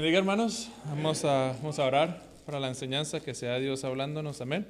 Bendiga, hermanos. Vamos a orar para la enseñanza, que sea Dios hablándonos. Amén.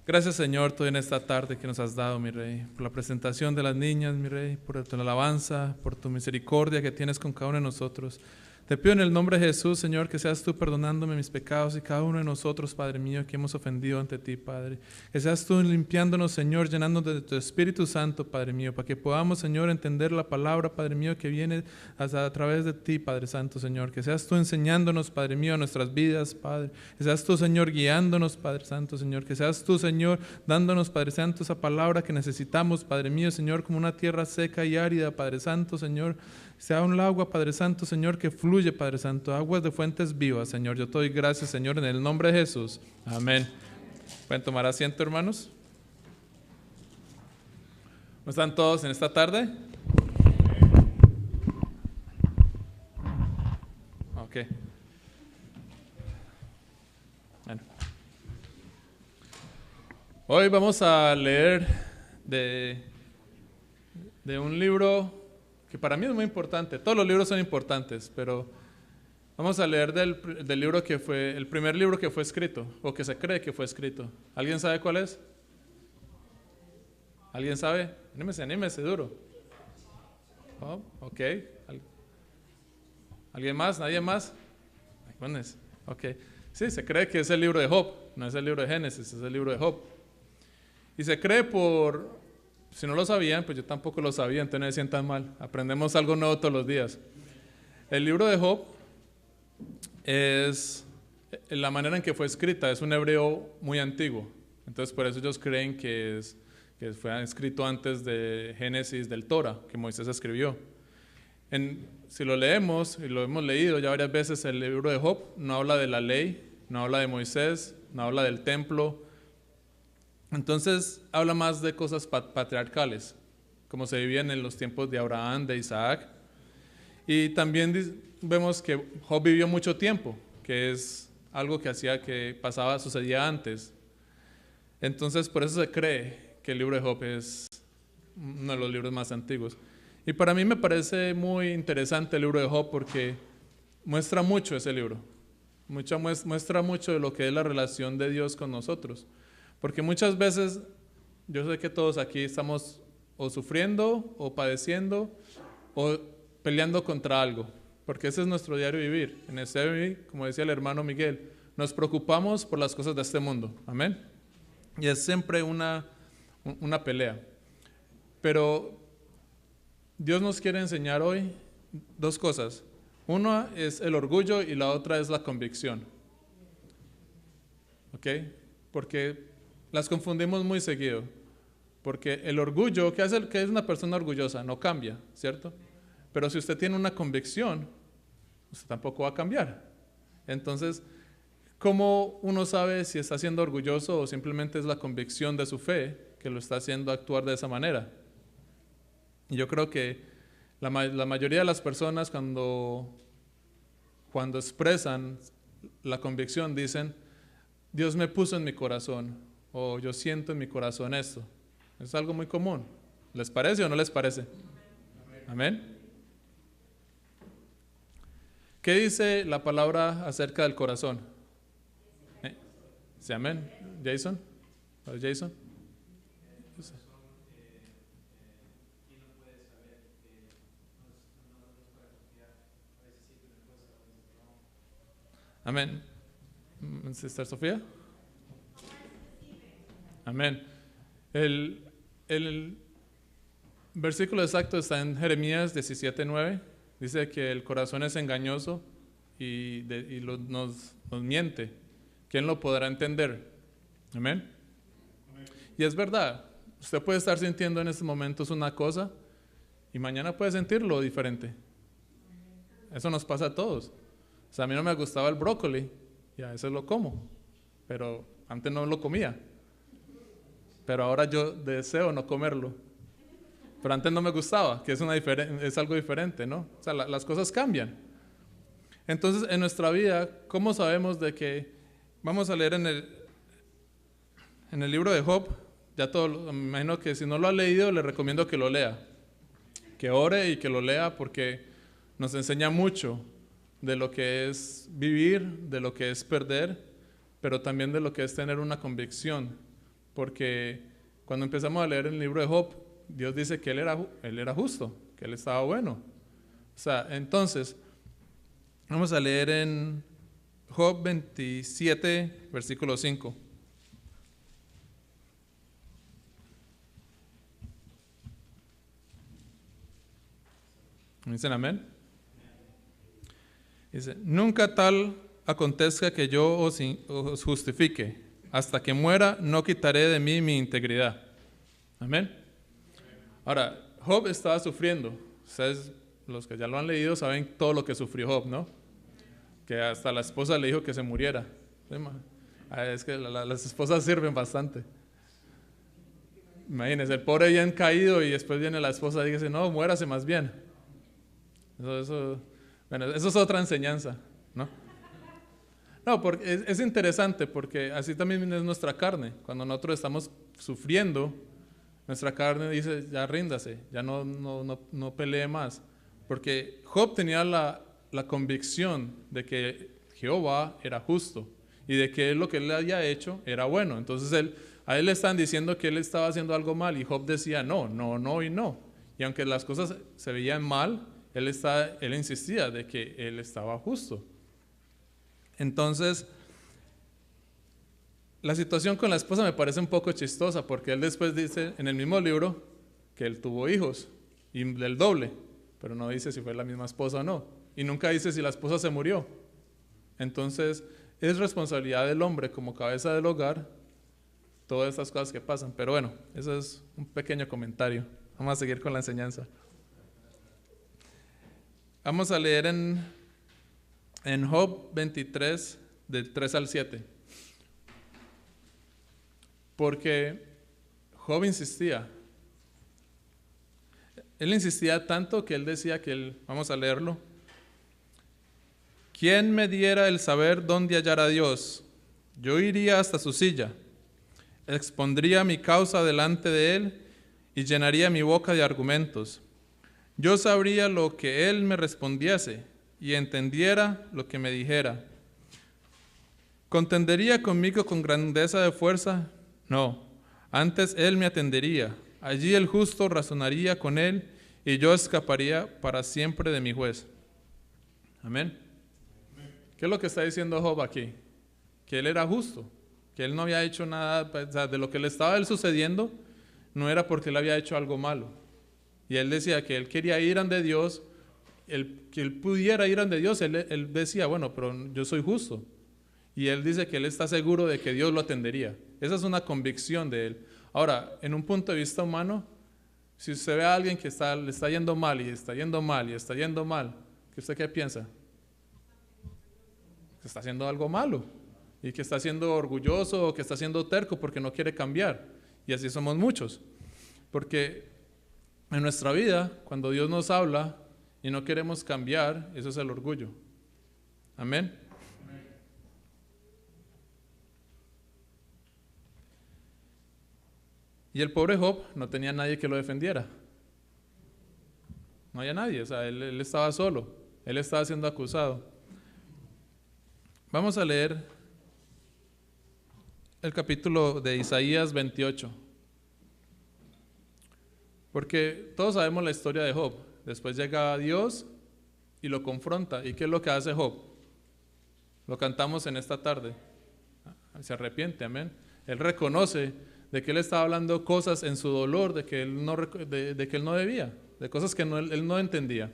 Gracias, Señor, tú en esta tarde que nos has dado, mi Rey, por la presentación de las niñas, mi Rey, por tu alabanza, por tu misericordia que tienes con cada uno de nosotros. Te pido en el nombre de Jesús, Señor, que seas tú perdonándome mis pecados y cada uno de nosotros, Padre mío, que hemos ofendido ante ti, Padre. Que seas tú limpiándonos, Señor, llenándonos de tu Espíritu Santo, Padre mío, para que podamos, Señor, entender la palabra, Padre mío, que viene a través de ti, Padre Santo, Señor. Que seas tú enseñándonos, Padre mío, nuestras vidas, Padre. Que seas tú, Señor, guiándonos, Padre Santo, Señor. Que seas tú, Señor, dándonos, Padre Santo, esa palabra que necesitamos, Padre mío, Señor, como una tierra seca y árida, Padre Santo, Señor. Sea un agua, Padre Santo, Señor, que fluye, Padre Santo, aguas de fuentes vivas, Señor. Yo te doy gracias, Señor, en el nombre de Jesús. Amén. ¿Pueden tomar asiento, hermanos? ¿Cómo están todos en esta tarde? Ok. Bueno. Hoy vamos a leer de un libro que para mí es muy importante. Todos los libros son importantes, pero vamos a leer del libro que fue, el primer libro que fue escrito, o que se cree que fue escrito. ¿Alguien sabe cuál es? ¿Alguien sabe? Anímese duro. Oh, ok. ¿Alguien más? ¿Nadie más? Ok. Sí, se cree que es el libro de Job, no es el libro de Génesis, es el libro de Job. Y se cree si no lo sabían, pues yo tampoco lo sabía, entonces no se sientan mal. Aprendemos algo nuevo todos los días. El libro de Job es la manera en que fue escrita, es un hebreo muy antiguo. Entonces por eso ellos creen que fue escrito antes de Génesis, del Torah, que Moisés escribió. Si lo leemos, y lo hemos leído ya varias veces, el libro de Job no habla de la ley, no habla de Moisés, no habla del templo. Entonces habla más de cosas patriarcales, como se vivían en los tiempos de Abraham, de Isaac. Y también vemos que Job vivió mucho tiempo, que es algo que sucedía antes. Entonces por eso se cree que el libro de Job es uno de los libros más antiguos. Y para mí me parece muy interesante el libro de Job porque muestra mucho ese libro. Muestra mucho de lo que es la relación de Dios con nosotros. Porque muchas veces, yo sé que todos aquí estamos o sufriendo, o padeciendo, o peleando contra algo. Porque ese es nuestro diario vivir. En ese diario vivir, como decía el hermano Miguel, nos preocupamos por las cosas de este mundo. Amén. Y es siempre una pelea. Pero Dios nos quiere enseñar hoy dos cosas. Una es el orgullo y la otra es la convicción. ¿Ok? Porque las confundimos muy seguido, porque el orgullo, ¿qué es una persona orgullosa? No cambia, ¿cierto? Pero si usted tiene una convicción, usted tampoco va a cambiar. Entonces, ¿cómo uno sabe si está siendo orgulloso o simplemente es la convicción de su fe que lo está haciendo actuar de esa manera? Y yo creo que la mayoría de las personas cuando expresan la convicción dicen, Dios me puso en mi corazón, o yo siento en mi corazón esto. Es algo muy común. ¿Les parece o no les parece? Amén. ¿Qué dice la palabra acerca del corazón? ¿Sí, amén? ¿Jason? ¿Jason? Amén. Sister Sofía. Amén. El versículo exacto está en Jeremías 17:9. Dice que el corazón es engañoso y nos miente. ¿Quién lo podrá entender? Amén. Y es verdad. Usted puede estar sintiendo en estos momentos una cosa y mañana puede sentirlo diferente. Eso nos pasa a todos. O sea, a mí no me gustaba el brócoli y a veces lo como, pero antes no lo comía. Pero ahora yo deseo no comerlo. Pero antes no me gustaba, que es algo diferente, ¿no? O sea, las cosas cambian. Entonces, en nuestra vida, ¿cómo sabemos de que vamos a leer en el libro de Job? Me imagino que si no lo ha leído, le recomiendo que lo lea. que ore y que lo lea porque nos enseña mucho de lo que es vivir, de lo que es perder, pero también de lo que es tener una convicción, porque cuando empezamos a leer el libro de Job, Dios dice que él era justo, que él estaba bueno. O sea, entonces, vamos a leer en Job 27, versículo 5. ¿Dicen amén? Dice, nunca tal acontezca que yo os justifique. Hasta que muera no quitaré de mí mi integridad. Amén. Ahora, Job estaba sufriendo. Ustedes, los que ya lo han leído, saben todo lo que sufrió Job, ¿no? Que hasta la esposa le dijo que se muriera. Es que las esposas sirven bastante. Imagínense, el pobre bien caído y después viene la esposa y dice, no, muérase más bien. Bueno, eso es otra enseñanza, ¿no? No, porque es interesante porque así también es nuestra carne. Cuando nosotros estamos sufriendo, nuestra carne dice, ya ríndase, ya no pelee más. Porque Job tenía la convicción de que Jehová era justo y de que lo que él había hecho era bueno. Entonces a él le están diciendo que él estaba haciendo algo mal y Job decía no y no. Y aunque las cosas se veían mal, él insistía de que él estaba justo. Entonces, la situación con la esposa me parece un poco chistosa porque él después dice en el mismo libro que él tuvo hijos y del doble, pero no dice si fue la misma esposa o no. Y nunca dice si la esposa se murió. Entonces, es responsabilidad del hombre como cabeza del hogar todas estas cosas que pasan. Pero bueno, eso es un pequeño comentario. Vamos a seguir con la enseñanza. Vamos a leer en Job 23, del 3 al 7. Porque Job insistía. Él insistía tanto que él decía vamos a leerlo. ¿Quién me diera el saber dónde hallar a Dios? Yo iría hasta su silla, expondría mi causa delante de él y llenaría mi boca de argumentos. Yo sabría lo que él me respondiese y entendiera lo que me dijera. ¿Contendería conmigo con grandeza de fuerza? No, antes él me atendería. Allí el justo razonaría con él y yo escaparía para siempre de mi juez. Amén. ¿Qué es lo que está diciendo Job aquí? Que él era justo, que él no había hecho nada, o sea, de lo que le estaba sucediendo, no era porque él había hecho algo malo. Y él decía que él quería ir ante Dios, que él pudiera ir ante Dios, él decía, bueno, pero yo soy justo. Y él dice que él está seguro de que Dios lo atendería. Esa es una convicción de él. Ahora, en un punto de vista humano, si usted ve a alguien que le está yendo mal y está yendo mal y está yendo mal, ¿usted qué piensa? Que está haciendo algo malo y que está siendo orgulloso o que está siendo terco porque no quiere cambiar. Y así somos muchos. Porque en nuestra vida, cuando Dios nos habla y no queremos cambiar, eso es el orgullo. Amén. Y el pobre Job no tenía nadie que lo defendiera. No había nadie, o sea, él estaba solo, él estaba siendo acusado. Vamos a leer el capítulo de Isaías 28. Porque todos sabemos la historia de Job. Después llega Dios y lo confronta. ¿Y qué es lo que hace Job? Lo cantamos en esta tarde. Se arrepiente, amén. Él reconoce de que él estaba hablando cosas en su dolor, de que él no debía, de cosas que él no entendía.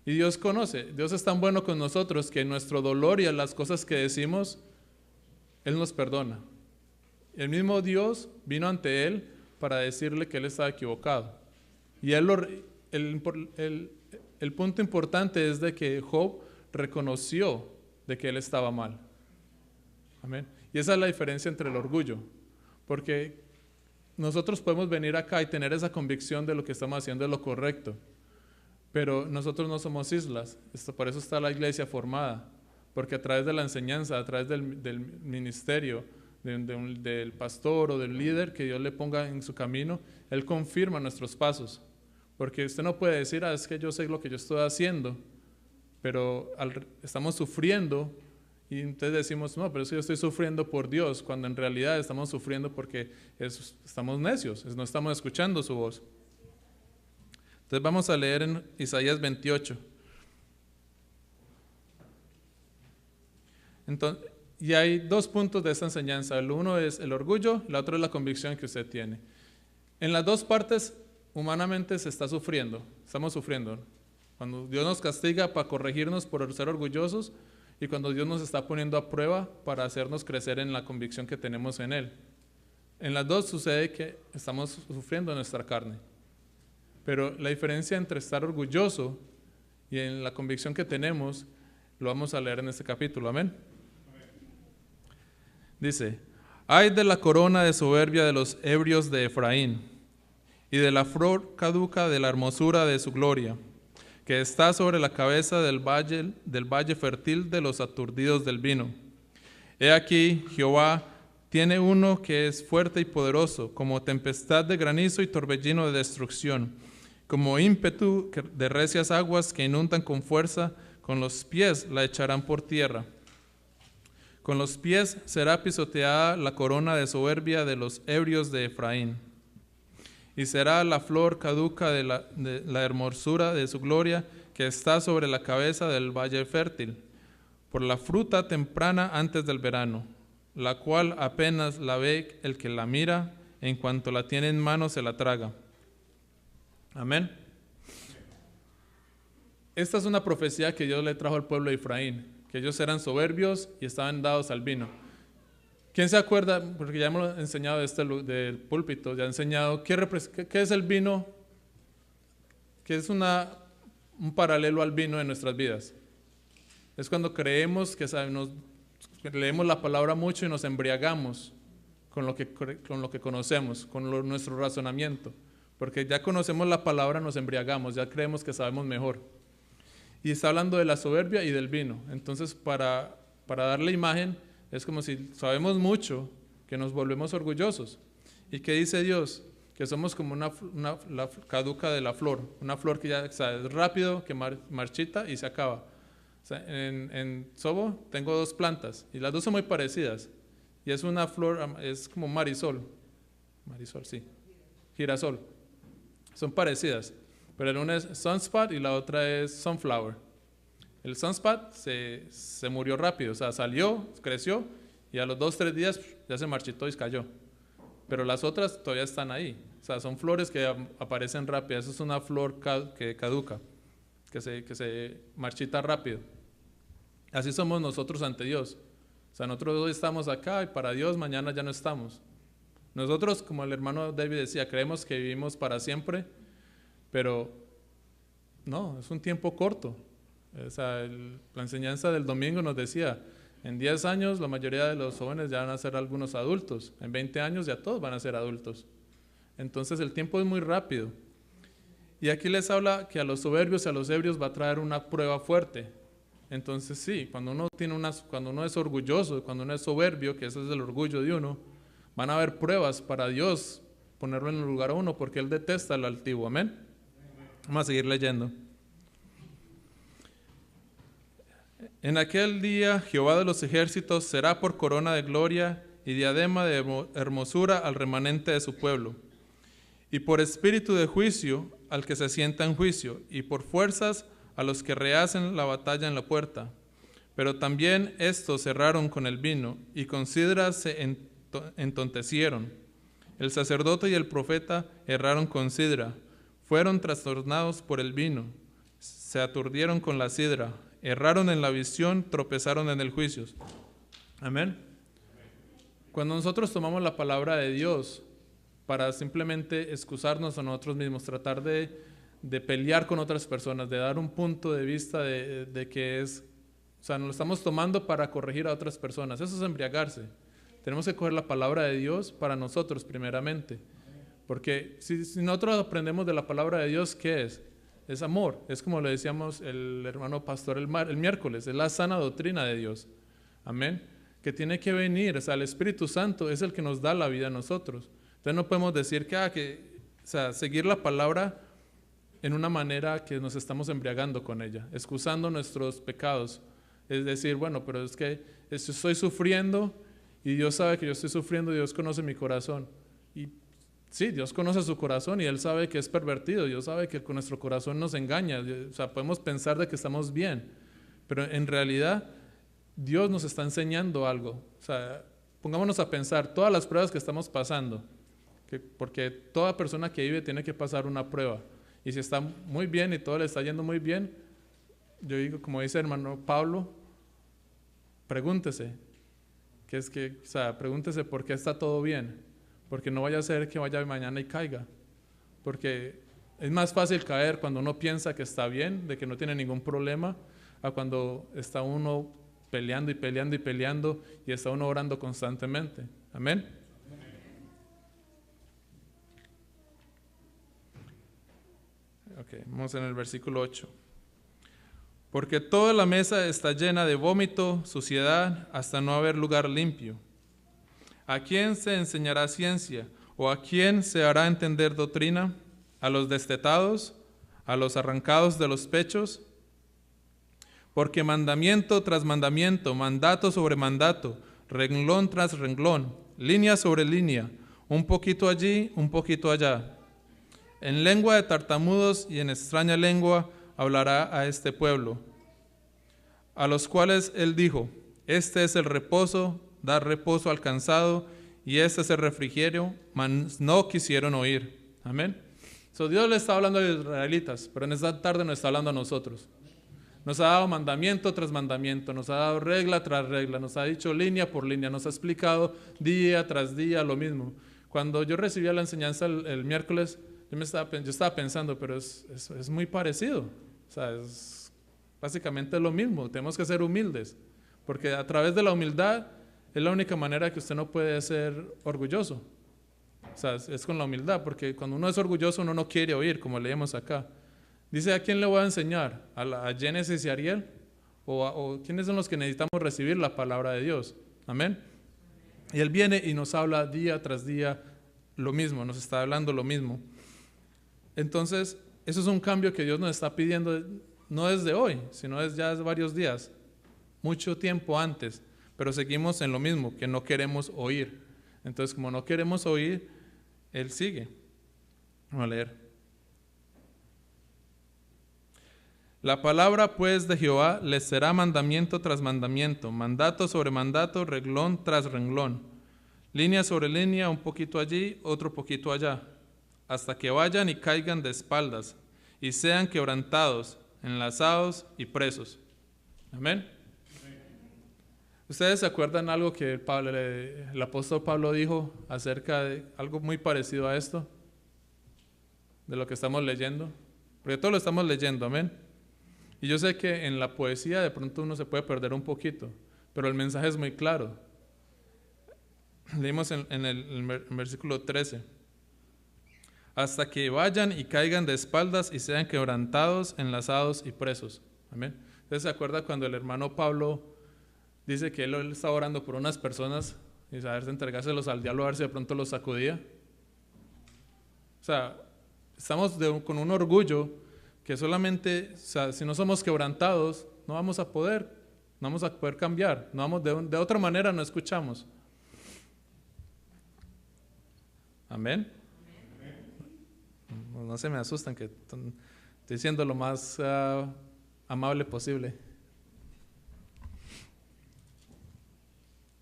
Y Dios conoce, Dios es tan bueno con nosotros que en nuestro dolor y en las cosas que decimos, Él nos perdona. El mismo Dios vino ante él para decirle que él estaba equivocado. Y el punto importante es de que Job reconoció de que él estaba mal. Amén. Y esa es la diferencia entre el orgullo. Porque nosotros podemos venir acá y tener esa convicción de lo que estamos haciendo es lo correcto. Pero nosotros no somos islas. Por eso está la iglesia formada. Porque a través de la enseñanza, a través del ministerio, del pastor o del líder que Dios le ponga en su camino, Él confirma nuestros pasos. Porque usted no puede decir, es que yo sé lo que yo estoy haciendo, pero estamos sufriendo y entonces decimos, no, pero es que yo estoy sufriendo por Dios, cuando en realidad estamos sufriendo porque estamos necios, no estamos escuchando su voz. Entonces vamos a leer en Isaías 28. Entonces, y hay dos puntos de esta enseñanza. El uno es el orgullo, el otro es la convicción que usted tiene. En las dos partes, humanamente se está sufriendo, estamos sufriendo. Cuando Dios nos castiga para corregirnos por ser orgullosos y cuando Dios nos está poniendo a prueba para hacernos crecer en la convicción que tenemos en Él. En las dos sucede que estamos sufriendo en nuestra carne. Pero la diferencia entre estar orgulloso y en la convicción que tenemos, lo vamos a leer en este capítulo. Amén. Dice, ay de la corona de soberbia de los ebrios de Efraín y de la flor caduca de la hermosura de su gloria, que está sobre la cabeza del valle fértil de los aturdidos del vino. He aquí, Jehová tiene uno que es fuerte y poderoso, como tempestad de granizo y torbellino de destrucción, como ímpetu de recias aguas que inundan con fuerza, con los pies la echarán por tierra. Con los pies será pisoteada la corona de soberbia de los ebrios de Efraín. Y será la flor caduca de la hermosura de su gloria que está sobre la cabeza del valle fértil, por la fruta temprana antes del verano, la cual apenas la ve el que la mira, en cuanto la tiene en mano se la traga. Amén. Esta es una profecía que Dios le trajo al pueblo de Efraín, que ellos eran soberbios y estaban dados al vino. ¿Quién se acuerda? Porque ya hemos enseñado del púlpito, ya he enseñado qué es el vino, que es un paralelo al vino en nuestras vidas. Es cuando creemos que leemos la palabra mucho y nos embriagamos con lo que conocemos, con nuestro razonamiento. Porque ya conocemos la palabra, nos embriagamos, ya creemos que sabemos mejor. Y está hablando de la soberbia y del vino. Entonces, para darle imagen, es como si sabemos mucho, que nos volvemos orgullosos. ¿Y qué dice Dios? Que somos como la caduca de la flor, una flor que ya es rápido, que marchita y se acaba. O sea, en Sobo tengo dos plantas y las dos son muy parecidas. Y es una flor, es como marisol, sí, girasol. Son parecidas, pero una es sunspot y la otra es sunflower. El sunspot se murió rápido, o sea, salió, creció y a los 2-3 días ya se marchitó y cayó. Pero las otras todavía están ahí. O sea, son flores que aparecen rápidas. Eso es una flor que caduca, que se marchita rápido. Así somos nosotros ante Dios. O sea, nosotros hoy estamos acá y para Dios mañana ya no estamos. Nosotros, como el hermano David decía, creemos que vivimos para siempre, pero no, es un tiempo corto. O sea, la enseñanza del domingo nos decía, en 10 años la mayoría de los jóvenes ya van a ser algunos adultos, en 20 años ya todos van a ser adultos. Entonces el tiempo es muy rápido. Y aquí les habla que a los soberbios y a los ebrios va a traer una prueba fuerte. Entonces sí, cuando uno es orgulloso, cuando uno es soberbio, que ese es el orgullo de uno, van a haber pruebas para Dios ponerlo en el lugar a uno, porque Él detesta al altivo. Amén. Vamos a seguir leyendo. En aquel día Jehová de los ejércitos será por corona de gloria y diadema de hermosura al remanente de su pueblo, y por espíritu de juicio al que se sienta en juicio, y por fuerzas a los que rehacen la batalla en la puerta. Pero también estos cerraron con el vino, y con sidra se entontecieron. El sacerdote y el profeta erraron con sidra, fueron trastornados por el vino, se aturdieron con la sidra, erraron en la visión, tropezaron en el juicio. Amén. Cuando nosotros tomamos la palabra de Dios para simplemente excusarnos a nosotros mismos, tratar de pelear con otras personas, de dar un punto de vista de que es, o sea, nos lo estamos tomando para corregir a otras personas, eso es embriagarse. Tenemos que coger la palabra de Dios para nosotros primeramente, porque si nosotros aprendemos de la palabra de Dios, ¿qué es? Es amor, es como le decíamos el hermano pastor el miércoles, es la sana doctrina de Dios, amén, que tiene que venir, o sea, el Espíritu Santo es el que nos da la vida a nosotros. Entonces no podemos decir que o sea, seguir la palabra en una manera que nos estamos embriagando con ella, excusando nuestros pecados. Es decir, bueno, pero es que estoy sufriendo y Dios sabe que yo estoy sufriendo, Dios conoce mi corazón. Y sí, Dios conoce su corazón y Él sabe que es pervertido, Dios sabe que con nuestro corazón nos engaña. O sea, podemos pensar de que estamos bien, pero en realidad Dios nos está enseñando algo. O sea, pongámonos a pensar todas las pruebas que estamos pasando, porque toda persona que vive tiene que pasar una prueba. Y si está muy bien y todo le está yendo muy bien, yo digo, como dice el hermano Pablo, pregúntese, o sea, pregúntese por qué está todo bien, porque no vaya a ser que vaya mañana y caiga, porque es más fácil caer cuando uno piensa que está bien, de que no tiene ningún problema, a cuando está uno peleando y peleando y peleando y está uno orando constantemente. Amén. Ok, vamos en el versículo 8. Porque toda la mesa está llena de vómito, suciedad, hasta no haber lugar limpio. ¿A quién se enseñará ciencia? ¿O a quién se hará entender doctrina? ¿A los destetados? ¿A los arrancados de los pechos? Porque mandamiento tras mandamiento, mandato sobre mandato, renglón tras renglón, línea sobre línea, un poquito allí, un poquito allá. En lengua de tartamudos y en extraña lengua hablará a este pueblo, a los cuales él dijo, este es el reposo, dar reposo al cansado, y este es el refrigerio, mas no quisieron oír. Amén. Dios le está hablando a los israelitas, pero en esta tarde nos está hablando a nosotros. Nos ha dado mandamiento tras mandamiento, nos ha dado regla tras regla, nos ha dicho línea por línea, nos ha explicado día tras día lo mismo. Cuando yo recibía la enseñanza el miércoles, yo estaba pensando, pero es muy parecido. O sea, es básicamente lo mismo. Tenemos que ser humildes, porque a través de la humildad es la única manera que usted no puede ser orgulloso. O sea, es con la humildad, porque cuando uno es orgulloso uno no quiere oír, como leemos acá. Dice, ¿a quién le voy a enseñar? ¿A Génesis y Ariel? ¿O quiénes son los que necesitamos recibir la palabra de Dios? Amén. Y Él viene y nos habla día tras día lo mismo, nos está hablando lo mismo. Entonces, eso es un cambio que Dios nos está pidiendo, no desde hoy, sino desde ya varios días, mucho tiempo antes, pero seguimos en lo mismo, que no queremos oír. Entonces, como no queremos oír, Él sigue. Vamos a leer. La palabra pues de Jehová les será mandamiento tras mandamiento, mandato sobre mandato, renglón tras renglón, línea sobre línea, un poquito allí, otro poquito allá, hasta que vayan y caigan de espaldas y sean quebrantados, enlazados y presos. Amén. ¿Ustedes se acuerdan algo que el apóstol Pablo dijo acerca de algo muy parecido a esto? De lo que estamos leyendo. Porque todo lo estamos leyendo, amén. Y yo sé que en la poesía de pronto uno se puede perder un poquito, pero el mensaje es muy claro. Leímos en el versículo 13. Hasta que vayan y caigan de espaldas y sean quebrantados, enlazados y presos. Amén. ¿Ustedes se acuerdan cuando el hermano Pablo dice que él estaba orando por unas personas y a ver si entregárselos al diablo a ver si de pronto los sacudía? O sea, estamos con un orgullo que solamente, o sea, si no somos quebrantados, no vamos a poder cambiar, no vamos, de otra manera no escuchamos. Amén. No se me asustan, que estoy siendo lo más amable posible.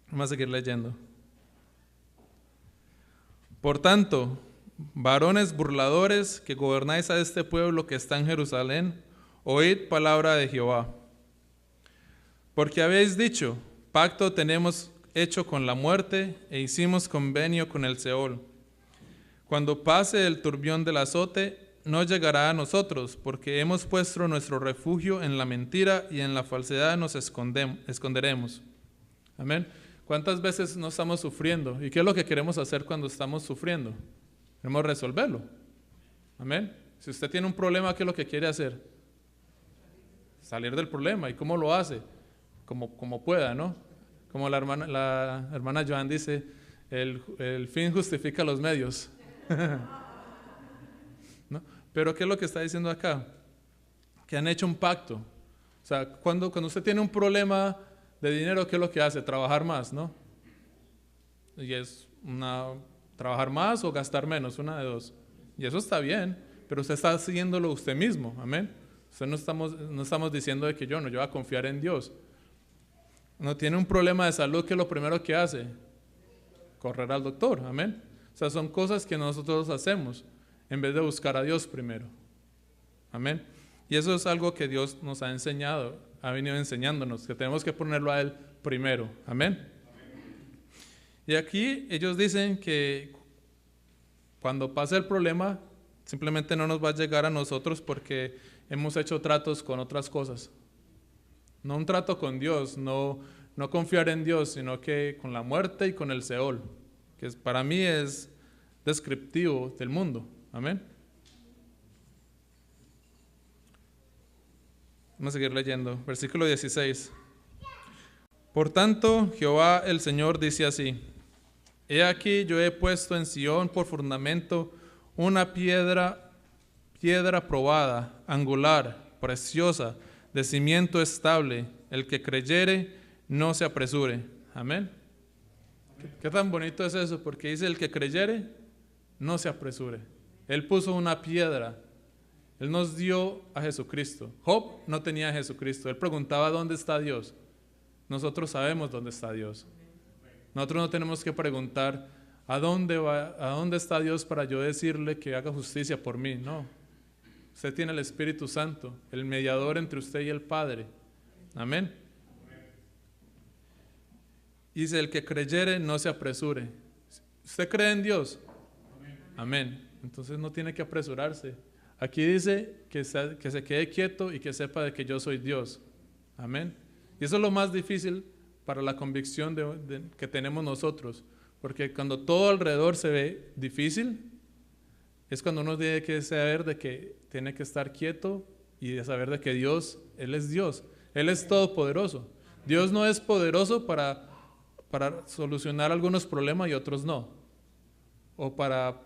Vamos a seguir leyendo. Por tanto, varones burladores que gobernáis a este pueblo que está en Jerusalén, oíd palabra de Jehová. Porque habéis dicho, pacto tenemos hecho con la muerte e hicimos convenio con el Seol. Cuando pase el turbión del azote, no llegará a nosotros, porque hemos puesto nuestro refugio en la mentira y en la falsedad nos esconderemos. Amén. ¿Cuántas veces no estamos sufriendo? ¿Y qué es lo que queremos hacer cuando estamos sufriendo? Queremos resolverlo. Amén. Si usted tiene un problema, ¿qué es lo que quiere hacer? Salir del problema. ¿Y cómo lo hace? Como pueda, ¿no? Como la hermana Joan dice, el fin justifica los medios. ¿No? Pero ¿qué es lo que está diciendo acá? Que han hecho un pacto. O sea, cuando usted tiene un problema de dinero, ¿qué es lo que hace? Trabajar más, ¿no? Y es trabajar más o gastar menos, una de dos. Y eso está bien, pero usted está haciéndolo usted mismo, amén. Usted no estamos diciendo de que yo voy a confiar en Dios. No tiene un problema de salud, ¿qué es lo primero que hace? Correr al doctor, amén. O sea, son cosas que nosotros hacemos en vez de buscar a Dios primero, amén. Y eso es algo que Dios nos ha enseñado, ha venido enseñándonos, que tenemos que ponerlo a Él primero, amén. Y aquí ellos dicen que cuando pase el problema, simplemente no nos va a llegar a nosotros porque hemos hecho tratos con otras cosas. No un trato con Dios, no confiar en Dios, sino que con la muerte y con el Seol, que para mí es descriptivo del mundo. Amén. Vamos a seguir leyendo. Versículo 16. Por tanto, Jehová el Señor dice así: He aquí yo he puesto en Sión por fundamento una piedra probada, angular, preciosa, de cimiento estable. El que creyere, no se apresure. Amén. ¿Qué tan bonito es eso? Porque dice el que creyere, no se apresure. Él puso una piedra. Él nos dio a Jesucristo. Job no tenía a Jesucristo. Él preguntaba ¿dónde está Dios? Nosotros sabemos dónde está Dios. Nosotros no tenemos que preguntar ¿a dónde está Dios para yo decirle que haga justicia por mí? No. Usted tiene el Espíritu Santo, el mediador entre usted y el Padre. Amén. Dice, el que creyere no se apresure. ¿Usted cree en Dios? Amén. Entonces no tiene que apresurarse. Aquí dice que se quede quieto y que sepa de que yo soy Dios. Amén. Y eso es lo más difícil para la convicción que tenemos nosotros. Porque cuando todo alrededor se ve difícil, es cuando uno tiene que saber de que tiene que estar quieto y de saber de que Dios, Él es Dios. Él es todopoderoso. Dios no es poderoso para solucionar algunos problemas y otros no. O para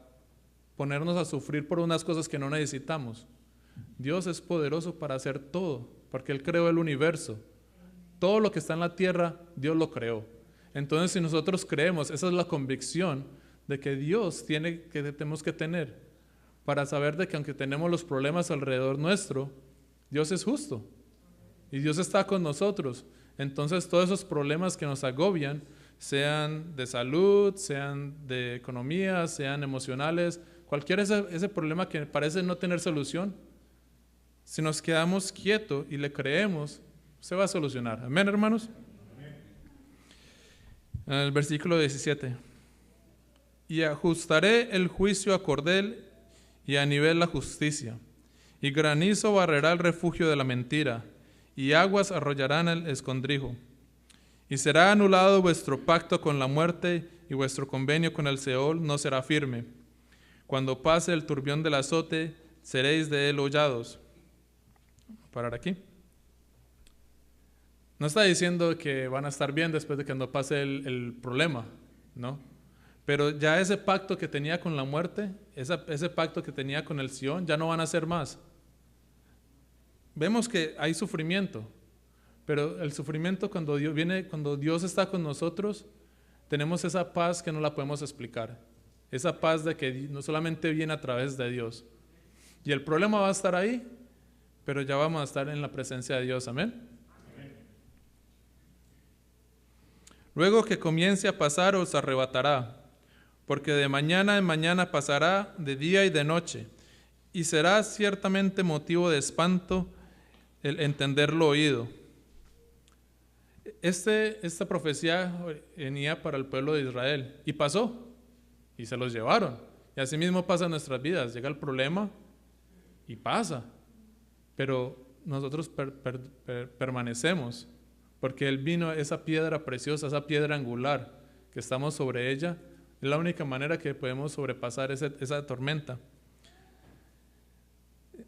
ponernos a sufrir por unas cosas que no necesitamos. Dios es poderoso para hacer todo, porque Él creó el universo. Todo lo que está en la tierra, Dios lo creó. Entonces, si nosotros creemos, esa es la convicción de que Dios tenemos que tener para saber de que aunque tenemos los problemas alrededor nuestro, Dios es justo y Dios está con nosotros. Entonces, todos esos problemas que nos agobian, sean de salud, sean de economía, sean emocionales, ese problema que parece no tener solución, si nos quedamos quietos y le creemos, se va a solucionar. Amén, hermanos. En el versículo 17. Y ajustaré el juicio a cordel y a nivel la justicia, y granizo barrerá el refugio de la mentira, y aguas arrollarán el escondrijo. Y será anulado vuestro pacto con la muerte, y vuestro convenio con el Seol no será firme. Cuando pase el turbión del azote, seréis de él hollados. Voy a parar aquí. No está diciendo que van a estar bien después de que no pase el problema, ¿no? Pero ya ese pacto que tenía con la muerte, ese pacto que tenía con el Sión, ya no van a ser más. Vemos que hay sufrimiento, pero el sufrimiento cuando Dios está con nosotros, tenemos esa paz que no la podemos explicar. Esa paz de que no solamente viene a través de Dios. Y el problema va a estar ahí, pero ya vamos a estar en la presencia de Dios. Amén. Luego que comience a pasar os arrebatará, porque de mañana en mañana pasará, de día y de noche, y será ciertamente motivo de espanto el entender lo oído. Esta profecía venía para el pueblo de Israel, y pasó, y se los llevaron. Y así mismo pasa en nuestras vidas, llega el problema, y pasa, pero nosotros permanecemos, porque Él vino, esa piedra preciosa, esa piedra angular, que estamos sobre ella, es la única manera que podemos sobrepasar esa tormenta.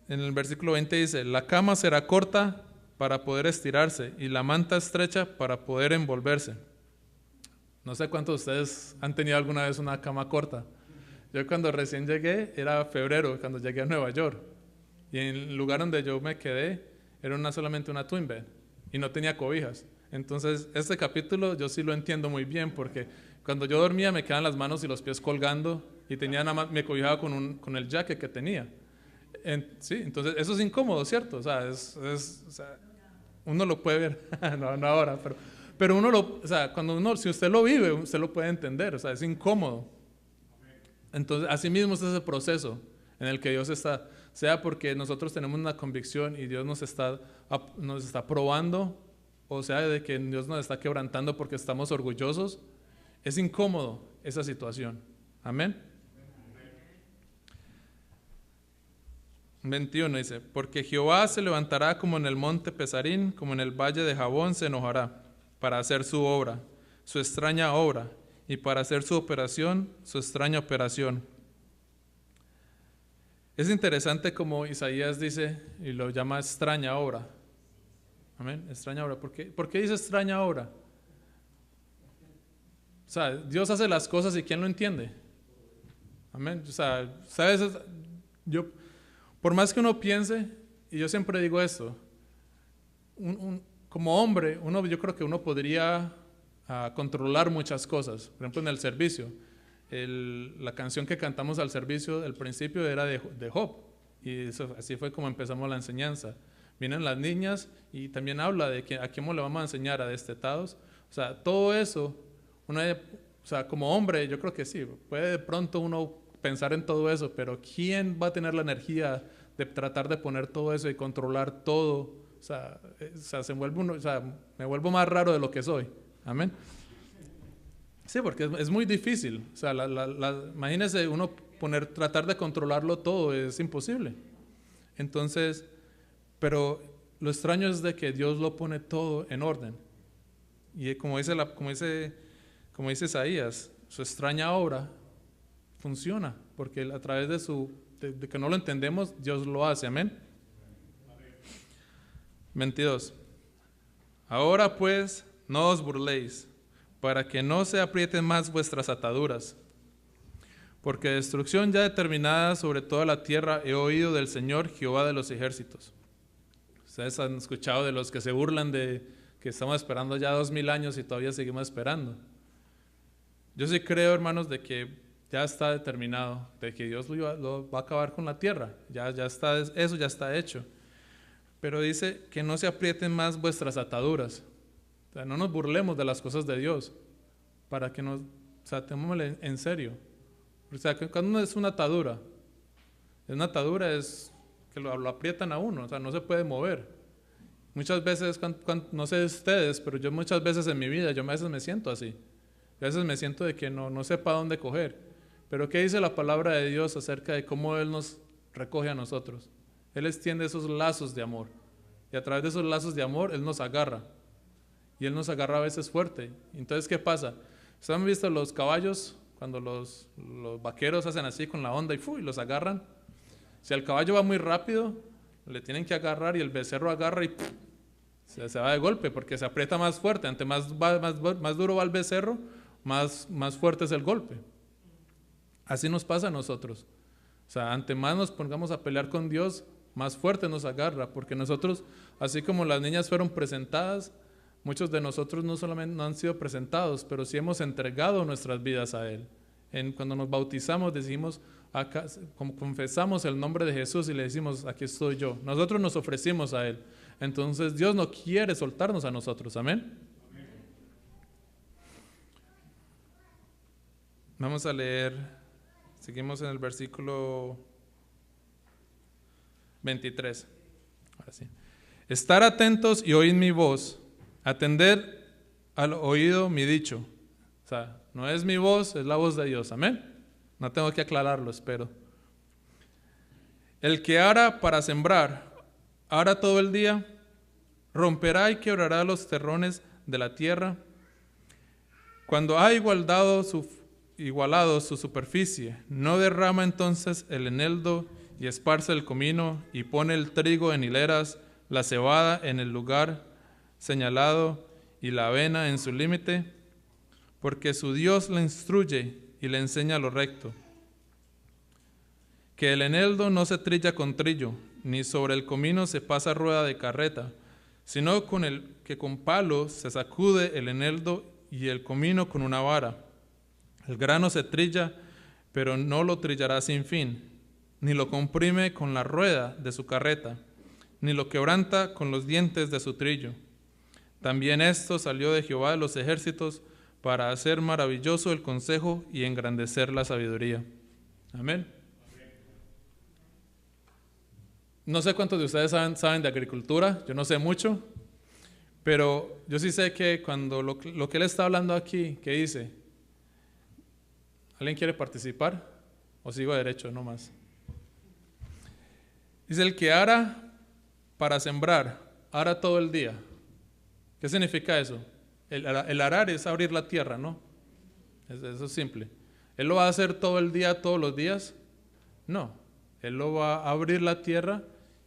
En el versículo 20 dice, la cama será corta para poder estirarse, y la manta estrecha para poder envolverse. No sé cuántos de ustedes han tenido alguna vez una cama corta. Yo cuando recién llegué, era febrero, cuando llegué a Nueva York. Y en el lugar donde yo me quedé, era solamente una twin bed. Y no tenía cobijas. Entonces, este capítulo yo sí lo entiendo muy bien, porque cuando yo dormía me quedaban las manos y los pies colgando, y tenía nada más, me cobijaba con el jacket que tenía. Sí, entonces eso es incómodo, ¿cierto? O sea, o sea, uno lo puede ver, no ahora, pero o sea, si usted lo vive, usted lo puede entender, o sea, es incómodo. Entonces, así mismo es ese proceso en el que Dios está, sea porque nosotros tenemos una convicción y Dios nos está probando, o sea, de que Dios nos está quebrantando porque estamos orgullosos. Es incómodo esa situación. Amén. 21 dice, porque Jehová se levantará como en el monte Pesarín, como en el valle de Jabón se enojará, para hacer su obra, su extraña obra, y para hacer su operación, su extraña operación. Es interesante como Isaías dice, y lo llama extraña obra. Amén, extraña obra. ¿Por qué dice extraña obra? O sea, Dios hace las cosas y ¿quién lo entiende? Amén. O sea, ¿sabes? Por más que uno piense, y yo siempre digo esto, como hombre, yo creo que uno podría controlar muchas cosas. Por ejemplo, en el servicio, la canción que cantamos al servicio, el principio era de Job, y así fue como empezamos la enseñanza. Vienen las niñas y también habla de que a quién le vamos a enseñar, a destetados. O sea, todo eso, o sea, como hombre, yo creo que sí, puede de pronto uno pensar en todo eso, pero ¿quién va a tener la energía de tratar de poner todo eso y controlar todo? O sea, me vuelvo más raro de lo que soy. Amén. Sí, porque es muy difícil. O sea, imagínese uno tratar de controlarlo todo, es imposible. Entonces, pero lo extraño es de que Dios lo pone todo en orden. Y como dice Isaías, su extraña obra funciona, porque a través de que no lo entendemos, Dios lo hace. Amén. 22. Ahora pues, no os burléis, para que no se aprieten más vuestras ataduras. Porque destrucción ya determinada sobre toda la tierra he oído del Señor Jehová de los ejércitos. Ustedes han escuchado de los que se burlan de que estamos esperando ya 2000 años y todavía seguimos esperando. Yo sí creo, hermanos, de que ya está determinado, de que Dios lo va a acabar con la tierra. Eso ya está hecho. Pero dice que no se aprieten más vuestras ataduras. O sea, no nos burlemos de las cosas de Dios, para que tomémosle en serio. O sea, cuando uno es una atadura es que lo aprietan a uno, o sea, no se puede mover. Muchas veces, no sé de ustedes, pero yo muchas veces en mi vida, yo a veces me siento así. A veces me siento de que no sé para dónde coger. Pero ¿qué dice la palabra de Dios acerca de cómo Él nos recoge a nosotros? Él extiende esos lazos de amor. Y a través de esos lazos de amor, Él nos agarra. Y Él nos agarra a veces fuerte. Entonces, ¿qué pasa? ¿Ustedes han visto los caballos cuando los vaqueros hacen así con la onda y los agarran? Si el caballo va muy rápido, le tienen que agarrar y el becerro agarra y se va de golpe porque se aprieta más fuerte. Ante más duro va el becerro, más fuerte es el golpe. Así nos pasa a nosotros. O sea, ante más nos pongamos a pelear con Dios, más fuerte nos agarra, porque nosotros, así como las niñas fueron presentadas, muchos de nosotros no solamente no han sido presentados, pero sí hemos entregado nuestras vidas a Él. Cuando nos bautizamos decimos, como confesamos el nombre de Jesús y le decimos, aquí estoy yo. Nosotros nos ofrecimos a Él. Entonces Dios no quiere soltarnos a nosotros. Amén. Vamos a leer, seguimos en el versículo 23. Ahora sí. Estar atentos y oíd mi voz, atender al oído mi dicho. O sea, no es mi voz, es la voz de Dios. Amén. No tengo que aclararlo, espero. El que ara para sembrar, ara todo el día, romperá y quebrará los terrones de la tierra. Cuando ha igualado su superficie, no derrama entonces el eneldo y esparce el comino y pone el trigo en hileras, la cebada en el lugar señalado y la avena en su límite, porque su Dios le instruye y le enseña lo recto. que el eneldo no se trilla con trillo, ni sobre el comino se pasa rueda de carreta, sino que con palo se sacude el eneldo y el comino con una vara. El grano se trilla, pero no lo trillará sin fin, ni lo comprime con la rueda de su carreta, ni lo quebranta con los dientes de su trillo. También esto salió de Jehová de los ejércitos para hacer maravilloso el consejo y engrandecer la sabiduría. Amén. No sé cuántos de ustedes saben de agricultura, yo no sé mucho, pero yo sí sé que cuando lo que él está hablando aquí, ¿qué dice? ¿Alguien quiere participar? ¿O sigo derecho nomás? Dice, el que ara para sembrar, ara todo el día. ¿Qué significa eso? El arar es abrir la tierra, ¿no? Eso es simple. ¿Él lo va a hacer todo el día, todos los días? No. Él lo va a abrir la tierra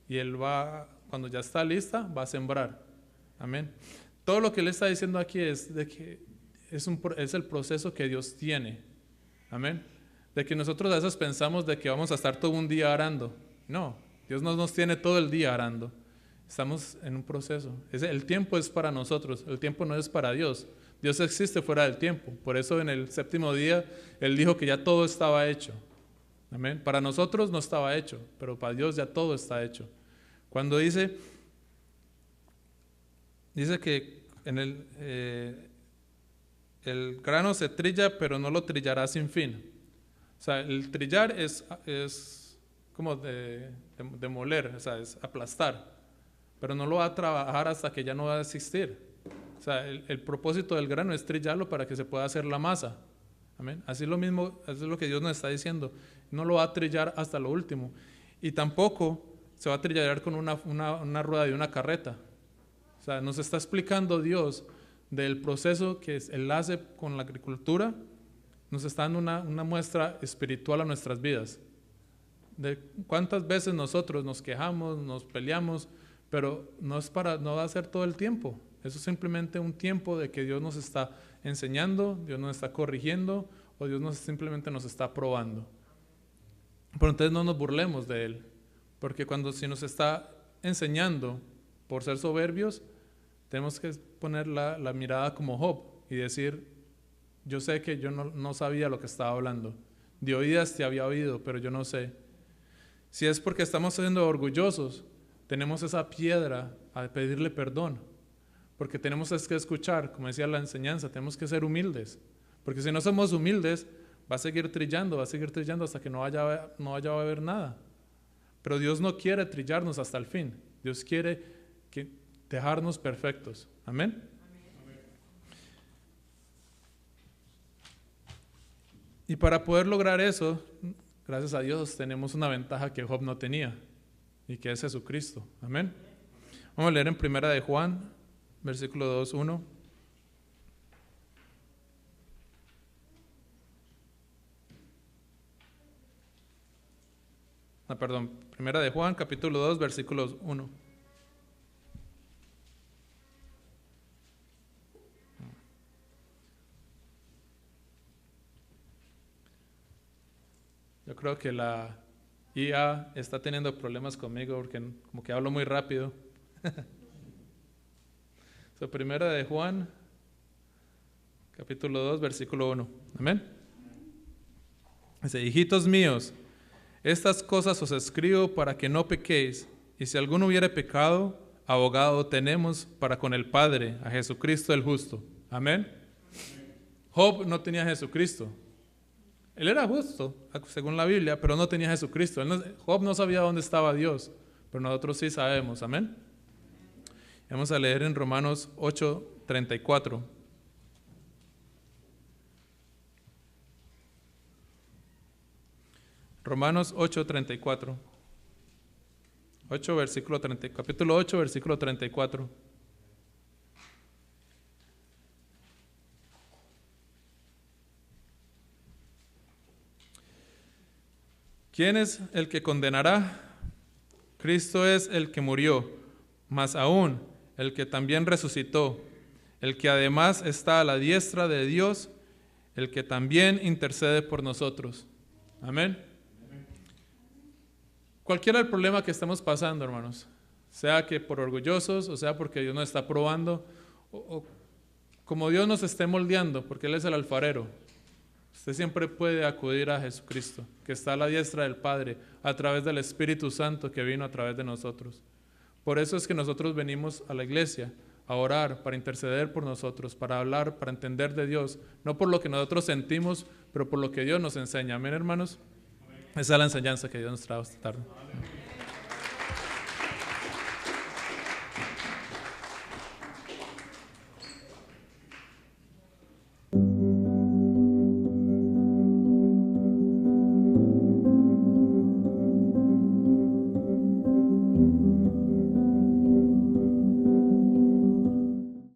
y él va, cuando ya está lista, va a sembrar. Amén. Todo lo que él está diciendo aquí es de que es el proceso que Dios tiene. Amén. De que nosotros a veces pensamos de que vamos a estar todo un día arando. No, Dios no nos tiene todo el día arando. Estamos en un proceso. El tiempo es para nosotros, el tiempo no es para Dios. Dios existe fuera del tiempo. Por eso en el séptimo día Él dijo que ya todo estaba hecho. Amén. Para nosotros no estaba hecho, pero para Dios ya todo está hecho. Cuando dice que en el grano se trilla, pero no lo trillará sin fin. O sea, el trillar es como de moler, o sea, es aplastar, pero no lo va a trabajar hasta que ya no va a existir. O sea, el propósito del grano es trillarlo para que se pueda hacer la masa. Amén. Así lo mismo, eso es lo que Dios nos está diciendo. No lo va a trillar hasta lo último. Y tampoco se va a trillar con una rueda de una carreta. O sea, nos está explicando Dios del proceso que Él hace con la agricultura, nos está dando una muestra espiritual a nuestras vidas. De cuántas veces nosotros nos quejamos, nos peleamos, pero no va a ser todo el tiempo. Eso es simplemente un tiempo de que Dios nos está enseñando, Dios nos está corrigiendo, o Dios simplemente nos está probando. Pero entonces no nos burlemos de Él, porque si nos está enseñando por ser soberbios, tenemos que poner la mirada como Job y decir, yo sé que yo no sabía lo que estaba hablando. De oídas te había oído, pero yo no sé. Si es porque estamos siendo orgullosos, tenemos esa piedra a pedirle perdón, porque tenemos que escuchar, como decía la enseñanza, tenemos que ser humildes, porque si no somos humildes, va a seguir trillando hasta que no vaya a haber nada. Pero Dios no quiere trillarnos hasta el fin, Dios quiere dejarnos perfectos. Amén. Y para poder lograr eso, gracias a Dios, tenemos una ventaja que Job no tenía, y que es Jesucristo. Amén. Vamos a leer en Primera de Juan, versículo 2:1. Primera de Juan, capítulo 2, versículos 1. Yo creo que la IA está teniendo problemas conmigo porque como que hablo muy rápido. Primera de Juan, capítulo 2, versículo 1. Amén. Dice, hijitos míos, estas cosas os escribo para que no pequéis, y si alguno hubiere pecado, abogado tenemos para con el Padre, a Jesucristo el justo. Amén. Job no tenía a Jesucristo. Él era justo, según la Biblia, pero no tenía a Jesucristo. Job no sabía dónde estaba Dios, pero nosotros sí sabemos. Amén. Vamos a leer en Romanos 8:34. Romanos 8:34. Capítulo 8, versículo 34. ¿Quién es el que condenará? Cristo es el que murió, más aún el que también resucitó, el que además está a la diestra de Dios, el que también intercede por nosotros. Amén. cualquiera el problema que estemos pasando, hermanos, sea que por orgullosos o sea porque Dios nos está probando o como Dios nos esté moldeando, porque Él es el alfarero, usted siempre puede acudir a Jesucristo, que está a la diestra del Padre, a través del Espíritu Santo que vino a través de nosotros. Por eso es que nosotros venimos a la iglesia a orar, para interceder por nosotros, para hablar, para entender de Dios, no por lo que nosotros sentimos, pero por lo que Dios nos enseña. Amén, hermanos. Esa es la enseñanza que Dios nos trae esta tarde.